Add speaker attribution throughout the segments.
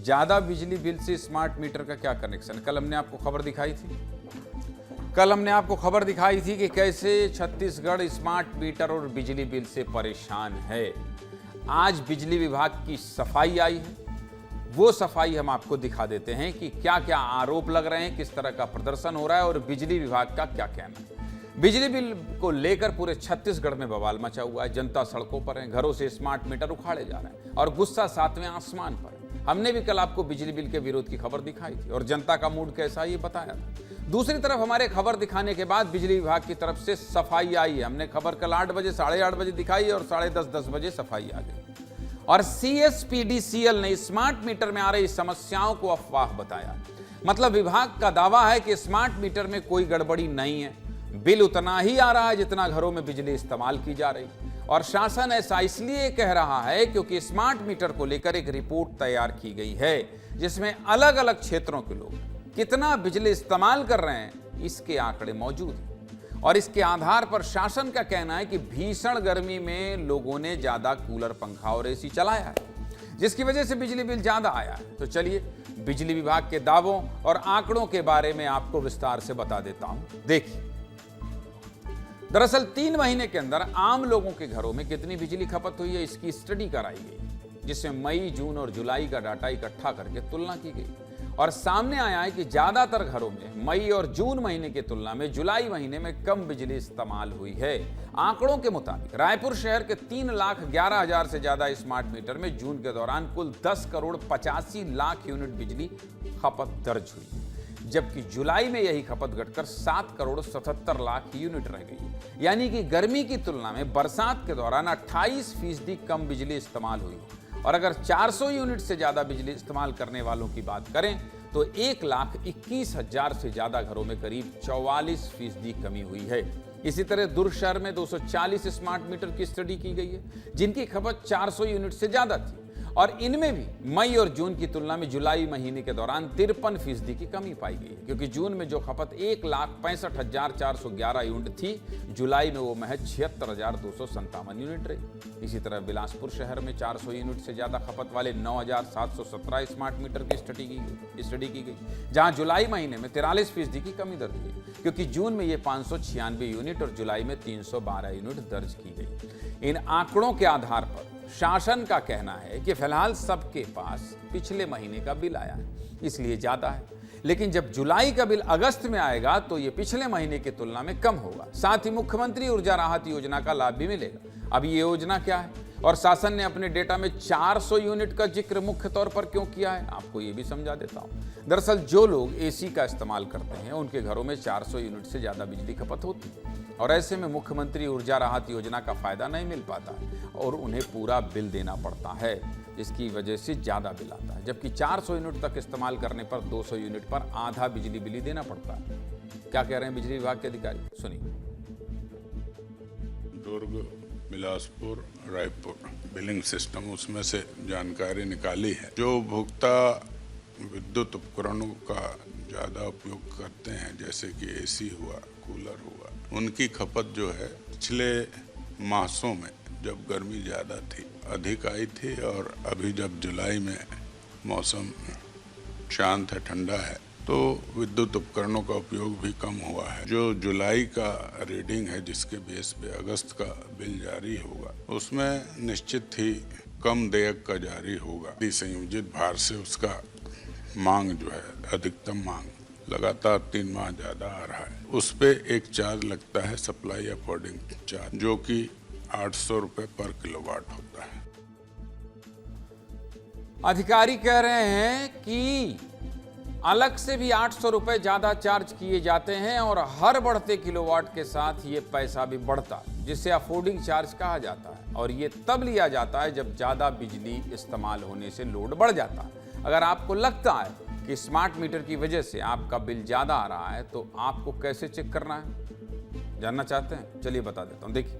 Speaker 1: ज्यादा बिजली बिल से स्मार्ट मीटर का क्या कनेक्शन? कल हमने आपको खबर दिखाई थी कि कैसे छत्तीसगढ़ स्मार्ट मीटर और बिजली बिल से परेशान है। आज बिजली विभाग की सफाई आई है, वो सफाई हम आपको दिखा देते हैं कि क्या क्या आरोप लग रहे हैं, किस तरह का प्रदर्शन हो रहा है और बिजली विभाग का क्या कहना है। बिजली बिल को लेकर पूरे छत्तीसगढ़ में बवाल मचा हुआ है। जनता सड़कों पर है, घरों से स्मार्ट मीटर उखाड़े जा रहे हैं और गुस्सा सातवें आसमान पर। हमने भी कल आपको बिजली बिल के विरोध की खबर दिखाई थी और जनता का मूड कैसा ये बताया था। दूसरी तरफ हमारे खबर दिखाने के बाद बिजली विभाग की तरफ से सफाई आई है। हमने खबर कल 8 बजे, 8:30 बजे दिखाई और 10:30, 10 बजे सफाई आ गई और CSPDCL ने स्मार्ट मीटर में आ रही समस्याओं को अफवाह बताया। मतलब विभाग का दावा है कि स्मार्ट मीटर में कोई गड़बड़ी नहीं है, बिल उतना ही आ रहा है जितना घरों में बिजली इस्तेमाल की जा रही। और शासन ऐसा इसलिए कह रहा है क्योंकि स्मार्ट मीटर को लेकर एक रिपोर्ट तैयार की गई है जिसमें अलग अलग क्षेत्रों के लोग कितना बिजली इस्तेमाल कर रहे हैं इसके आंकड़े मौजूद हैं। और इसके आधार पर शासन का कहना है कि भीषण गर्मी में लोगों ने ज्यादा कूलर, पंखा और AC चलाया है, जिसकी वजह से बिजली बिल ज्यादा आया है। तो चलिए बिजली विभाग के दावों और आंकड़ों के बारे में आपको विस्तार से बता देता हूं। देखिए, दरअसल 3 महीने के अंदर आम लोगों के घरों में कितनी बिजली खपत हुई है इसकी स्टडी कराई गई, जिसमें मई, जून और जुलाई का डाटा इकट्ठा करके तुलना की गई और सामने आया है कि ज्यादातर घरों में मई और जून महीने की तुलना में जुलाई महीने में कम बिजली इस्तेमाल हुई है। आंकड़ों के मुताबिक रायपुर शहर के 3,11,000 से ज्यादा स्मार्ट मीटर में जून के दौरान कुल 10,85,00,000 यूनिट बिजली खपत दर्ज हुई, जबकि जुलाई में यही खपत घटकर 7,77,00,000 यूनिट रह गई। यानी कि गर्मी की तुलना में बरसात के दौरान 28% कम बिजली इस्तेमाल हुई। और अगर 400 यूनिट से ज्यादा बिजली इस्तेमाल करने वालों की बात करें तो 1,21,000 से ज्यादा घरों में करीब 44% कमी हुई है। इसी तरह दुर्ग शहर में 240 स्मार्ट मीटर की स्टडी की गई है जिनकी खपत 400 यूनिट से ज्यादा थी और इनमें भी मई और जून की तुलना में जुलाई महीने के दौरान 53% की कमी पाई गई है, क्योंकि जून में जो खपत 1,65,411 यूनिट थी, जुलाई में वो महज 76,257 यूनिट रही। इसी तरह बिलासपुर शहर में 400 यूनिट से ज्यादा खपत वाले 9,717 स्मार्ट मीटर की स्टडी की गई, जहां जुलाई महीने में 43% की कमी दर्ज हुई, क्योंकि जून में ये 596 यूनिट और जुलाई में 312 यूनिट दर्ज की गई। इन आंकड़ों के आधार पर शासन का कहना है कि फिलहाल सबके पास पिछले महीने का बिल आया है, इसलिए ज्यादा है। लेकिन जब जुलाई का बिल अगस्त में आएगा तो ये पिछले महीने की तुलना में कम होगा। साथ ही मुख्यमंत्री ऊर्जा राहत योजना का लाभ भी मिलेगा। अब ये योजना क्या है और शासन ने अपने डेटा में 400 यूनिट का जिक्र मुख्य तौर पर क्यों किया है, आपको ये भी समझा देता हूं। दरअसल जो लोग AC का इस्तेमाल करते हैं उनके घरों में 400 यूनिट से ज्यादा बिजली खपत होती है और ऐसे में मुख्यमंत्री ऊर्जा राहत योजना का फायदा नहीं मिल पाता और उन्हें पूरा बिल देना पड़ता है, जिसकी वजह से ज्यादा बिल आता है। जबकि 400 यूनिट तक इस्तेमाल करने पर 200 यूनिट पर आधा बिजली बिल ही देना पड़ता है। क्या कह रहे हैं बिजली विभाग के अधिकारी, सुनिए।
Speaker 2: दुर्ग, बिलासपुर, रायपुर बिलिंग सिस्टम, उसमें से जानकारी निकाली है। जो उपभोक्ता विद्युत उपकरणों का ज़्यादा उपयोग करते हैं, जैसे कि AC हुआ, कूलर हुआ, उनकी खपत जो है पिछले मासों में जब गर्मी ज़्यादा थी अधिक आई थी और अभी जब जुलाई में मौसम शांत है, ठंडा है, तो विद्युत उपकरणों का उपयोग भी कम हुआ है। जो जुलाई का रीडिंग है जिसके बेस पे अगस्त का बिल जारी होगा, उसमें निश्चित ही कम देयक का जारी होगा। संयोजित भार से उसका मांग जो है, अधिकतम मांग लगातार 3 माह ज़्यादा आ रहा है। उस पे एक चार्ज लगता है, सप्लाई अफोर्डिंग चार्ज, जो कि 800 रुपये पर किलोवाट होता है।
Speaker 1: अधिकारी कह रहे हैं कि अलग से भी 800 रुपये ज्यादा चार्ज किए जाते हैं और हर बढ़ते किलोवाट के साथ ये पैसा भी बढ़ता है, जिसे अफोर्डिंग चार्ज कहा जाता है। और ये तब लिया जाता है जब ज्यादा बिजली इस्तेमाल होने से लोड बढ़ जाता है। अगर आपको लगता है कि स्मार्ट मीटर की वजह से आपका बिल ज्यादा आ रहा है तो आपको कैसे चेक करना है, जानना चाहते हैं? चलिए बता देता हूं। देखिए,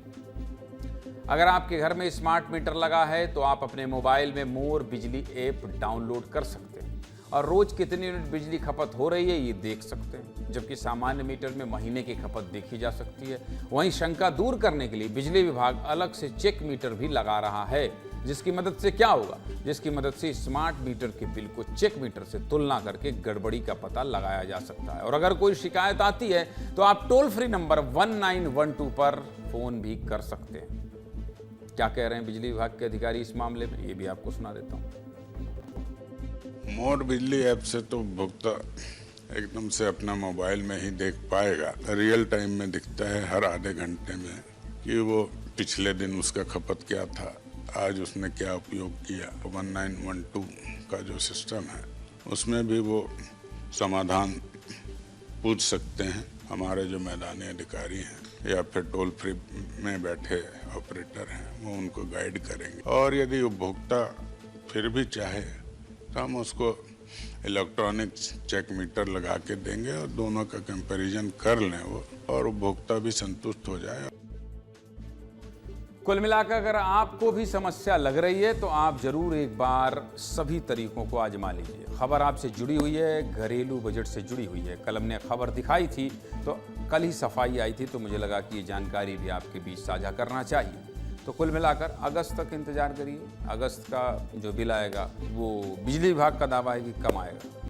Speaker 1: अगर आपके घर में स्मार्ट मीटर लगा है तो आप अपने मोबाइल में मोर बिजली ऐप डाउनलोड कर सकते हैं और रोज कितनी यूनिट बिजली खपत हो रही है ये देख सकते हैं, जबकि सामान्य मीटर में महीने की खपत देखी जा सकती है। वहीं शंका दूर करने के लिए बिजली विभाग अलग से चेक मीटर भी लगा रहा है, जिसकी मदद से क्या होगा, जिसकी मदद से स्मार्ट मीटर के बिल को चेक मीटर से तुलना करके गड़बड़ी का पता लगाया जा सकता है। और अगर कोई शिकायत आती है तो आप टोल फ्री नंबर 1912 पर फोन भी कर सकते हैं। क्या कह रहे हैं बिजली विभाग के अधिकारी इस मामले में, ये भी आपको सुना देता हूँ।
Speaker 2: मोर बिजली ऐप से तो उपभोक्ता एकदम से अपना मोबाइल में ही देख पाएगा, रियल टाइम में दिखता है हर आधे घंटे में कि वो पिछले दिन उसका खपत क्या था, आज उसने क्या उपयोग किया। 1912 का जो सिस्टम है उसमें भी वो समाधान पूछ सकते हैं, हमारे जो मैदानी अधिकारी हैं या फिर टोल फ्री में बैठे ऑपरेटर हैं वो उनको गाइड करेंगे। और यदि उपभोक्ता फिर भी चाहे तो हम उसको इलेक्ट्रॉनिक चेक मीटर लगा के देंगे और दोनों का कंपैरिजन कर लें वो, और उपभोक्ता भी संतुष्ट हो जाए।
Speaker 1: कुल मिलाकर अगर आपको भी समस्या लग रही है तो आप जरूर एक बार सभी तरीकों को आजमा लीजिए। खबर आपसे जुड़ी हुई है, घरेलू बजट से जुड़ी हुई है। कल हमने खबर दिखाई थी तो कल ही सफाई आई थी, तो मुझे लगा कि ये जानकारी भी आपके बीच साझा करना चाहिए। तो कुल मिलाकर अगस्त तक इंतजार करिए। अगस्त का जो बिल आएगा वो बिजली विभाग का दावा है कि कम आएगा।